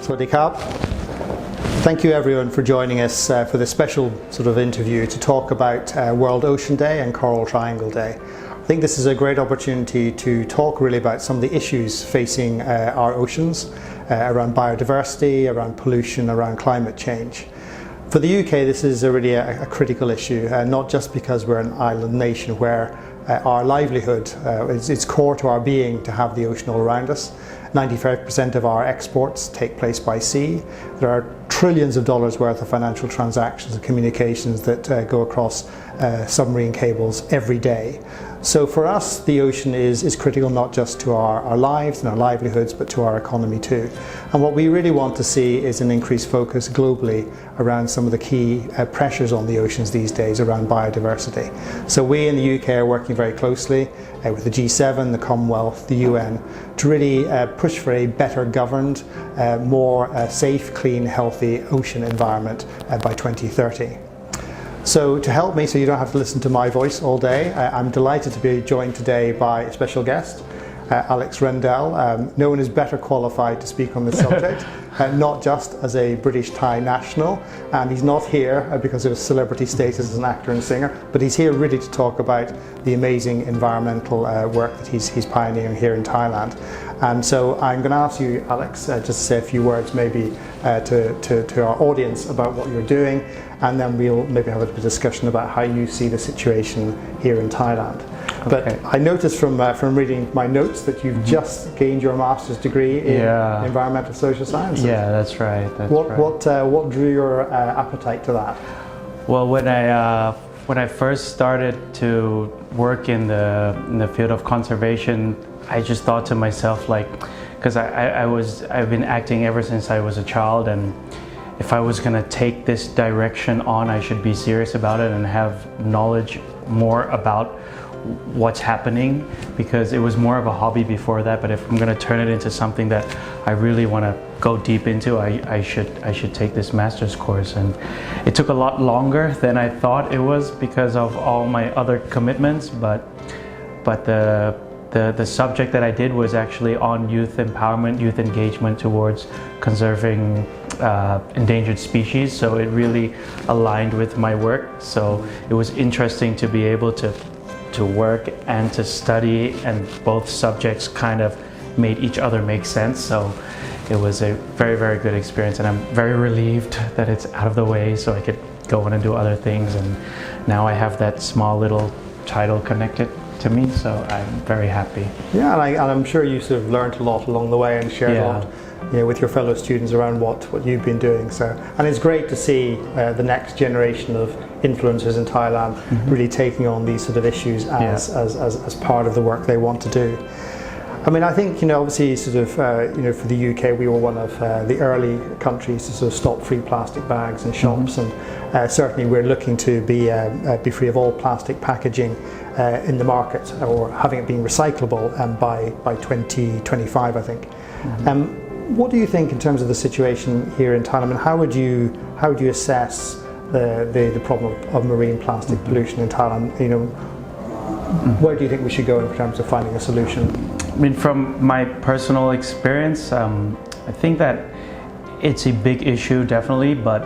Sawasdee Krab. Thank you everyone for joining us for this special sort of interview to talk about World Ocean Day and Coral Triangle Day. I think this is a great opportunity to talk really about some of the issues facing our oceans around biodiversity, around pollution, around climate change. For the UK, this is really a critical issue, not just because we're an island nation where our livelihood is core to our being to have the ocean all around us. 95% of our exports take place by sea. There are trillions of dollars worth of financial transactions and communications that go across submarine cables every day. So for us, the ocean is critical not just to our lives and our livelihoods, but to our economy too. And what we really want to see is an increased focus globally around some of the key pressures on the oceans these days around biodiversity. So we in the UK are working very closely with the G7, the Commonwealth, the UN, to really push for a better governed, more safe, clean, healthy ocean environment by 2030. So to help me so you don't have to listen to my voice all day, I'm delighted to be joined today by a special guest, Alexrendell. No one is better qualified to speak on this subject, not just as a British Thai national, and he's not here because of his celebrity status as an actor and singer, but he's here really to talk about the amazing environmental work that he's pioneering here in Thailand. And so I'm going to ask you, Alex, just to say a few words maybe to our audience about what you're doing, and then we'll maybe have a discussion about how you see the situation here in Thailand. Okay. But I noticed from reading my notes that you've just gained your master's degree in environmental social sciences. Yeah, that's right. What drew your appetite to that? Well, when I first started to work in the field of conservation, I just thought to myself, like, because I've been acting ever since I was a child, and if I was going to take this direction on, I should be serious about it and have knowledge more about what's happening, because it was more of a hobby before that. But if I'm going to turn it into something that I really want to go deep into, I should take this master's course. And it took a lot longer than I thought it was because of all my other commitments, but the subject that I did was actually on youth empowerment, youth engagement towards conserving endangered species, so it really aligned with my work. So it was interesting to be able to work and to study, and both subjects kind of made each other make sense. So it was a very, very good experience, and I'm very relieved that it's out of the way so I could go on and do other things. And now I have that small little title connected to me, so I'm very happy. Yeah, and I'm sure you sort of learned a lot along the way and shared a lot, with your fellow students around what you've been doing. So, and it's great to see the next generation of influencers in Thailand really taking on these sort of issues as part of the work they want to do. I mean, I think, obviously sort of, for the UK, we were one of the early countries to sort of stop free plastic bags in shops, and certainly we're looking to be free of all plastic packaging in the market, or having it being recyclable by 2025, I think. What do you think in terms of the situation here in Thailand, and how would you assess the problem of marine plastic pollution in Thailand? Where do you think we should go in terms of finding a solution? I mean, from my personal experience, I think that it's a big issue, definitely, but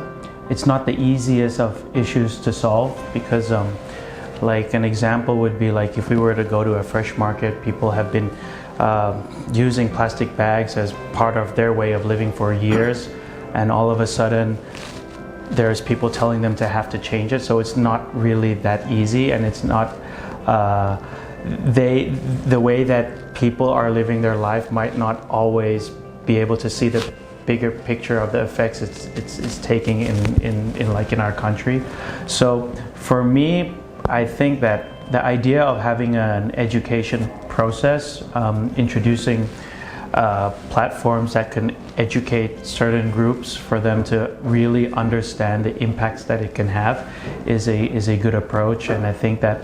it's not the easiest of issues to solve, because like an example would be like if we were to go to a fresh market, people have been using plastic bags as part of their way of living for years, and all of a sudden there's people telling them to have to change it. So it's not really that easy, and it's not the way that people are living their life might not always be able to see the bigger picture of the effects it's taking in our country. So for me, I think that the idea of having an education process, introducing platforms that can educate certain groups for them to really understand the impacts that it can have is a good approach. And I think that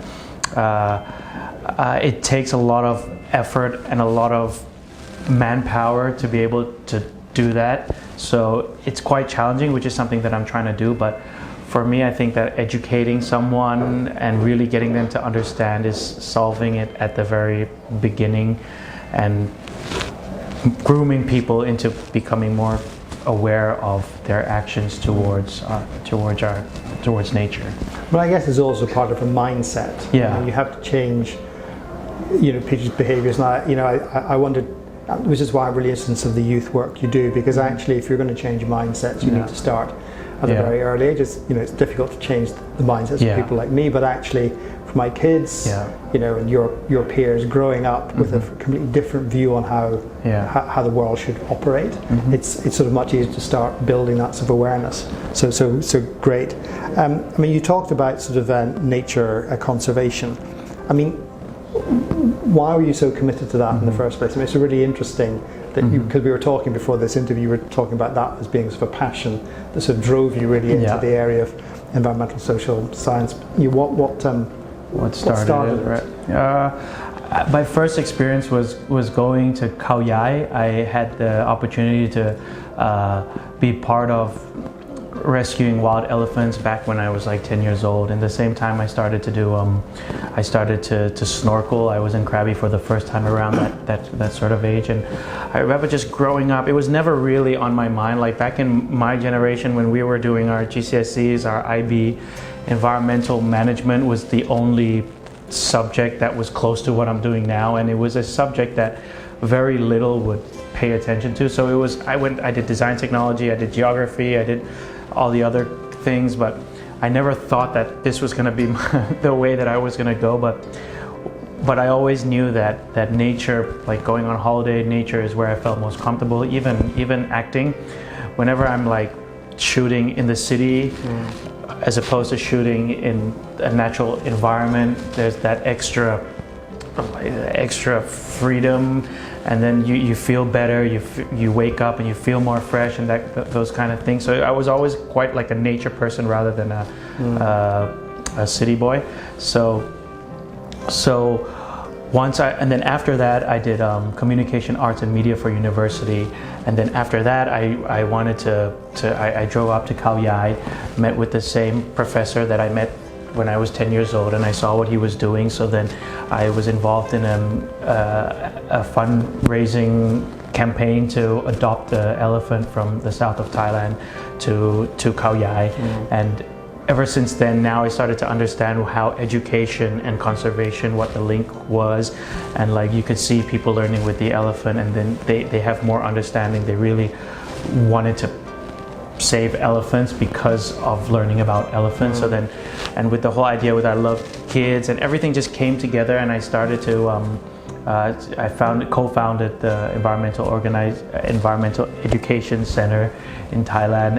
it takes a lot of effort and a lot of manpower to be able to do that. So it's quite challenging, which is something that I'm trying to do. But for me, I think that educating someone and really getting them to understand is solving it at the very beginning, and grooming people into becoming more aware of their actions towards nature. But I guess it's also part of a mindset. Yeah. You have to change, people's behaviours. And I wondered, which is why I'm really interested in the youth work you do, because actually, if you're going to change mindsets, you need to start at a very early age. It's difficult to change the mindsets of people like me, but actually, for my kids, and your peers growing up with a completely different view on how the world should operate, it's sort of much easier to start building that sort of awareness. So great. You talked about sort of nature conservation. Why were you so committed to that in the first place? It's really interesting that because we were talking before this interview, you were talking about that as being sort of a passion that sort of drove you really into the area of environmental social science. What started it? Right. My first experience was going to Khao Yai. I had the opportunity to be part of rescuing wild elephants back when I was like 10 years old. And the same time I started to do, I started to snorkel. I was in Krabi for the first time around that sort of age. And I remember just growing up, it was never really on my mind. Like back in my generation when we were doing our GCSEs, our IB, environmental management was the only subject that was close to what I'm doing now. And it was a subject that very little would pay attention to. So I did design technology, I did geography, I did all the other things, but I never thought that this was going to be the way that I was going to go. But I always knew that nature, like going on holiday, nature is where I felt most comfortable. Even acting, whenever I'm like shooting in the city, as opposed to shooting in a natural environment, there's that extra freedom. And then you feel better, you wake up and you feel more fresh and those kind of things. So I was always quite like a nature person rather than a city boy. So and then after that I did communication arts and media for university. And then after that I wanted I drove up to Khao Yai, met with the same professor that I met when I was 10 years old, and I saw what he was doing. So then I was involved in a fundraising campaign to adopt the elephant from the south of Thailand to Khao Yai. And ever since then, now I started to understand how education and conservation, what the link was. And like you could see people learning with the elephant, and then they have more understanding. They really wanted to save elephants because of learning about elephants. So then, and with the whole idea with I love kids and everything just came together, and I started to I co-founded the environmental education center in Thailand,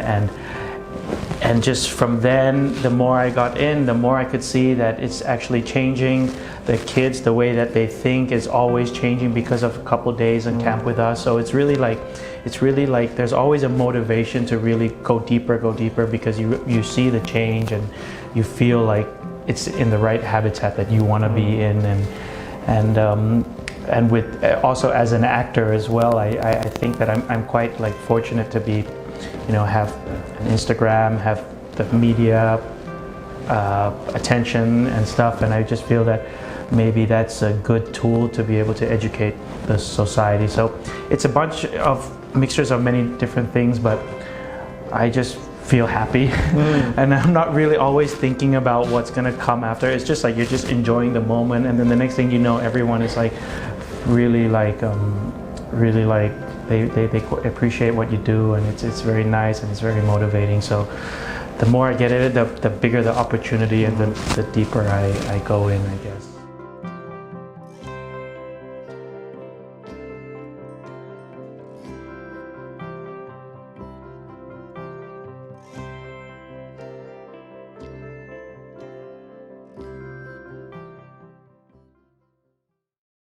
and just from then, the more I got in, the more I could see that it's actually changing. The kids, the way that they think is always changing because of a couple days in camp with us. So it's really like there's always a motivation to really go deeper because you see the change and you feel like it's in the right habitat that you want to be in, and with also as an actor as well, I think that I'm quite like fortunate to be, have an Instagram, have the media attention and stuff, and I just feel that maybe that's a good tool to be able to educate the society. So it's a bunch of mixtures of many different things, but I just feel happy and I'm not really always thinking about what's gonna come after. It's just like you're just enjoying the moment, and then the next thing you know, everyone is like really like they appreciate what you do, and it's very nice and it's very motivating. So the more I get at it, the bigger the opportunity and the deeper I go in, I guess.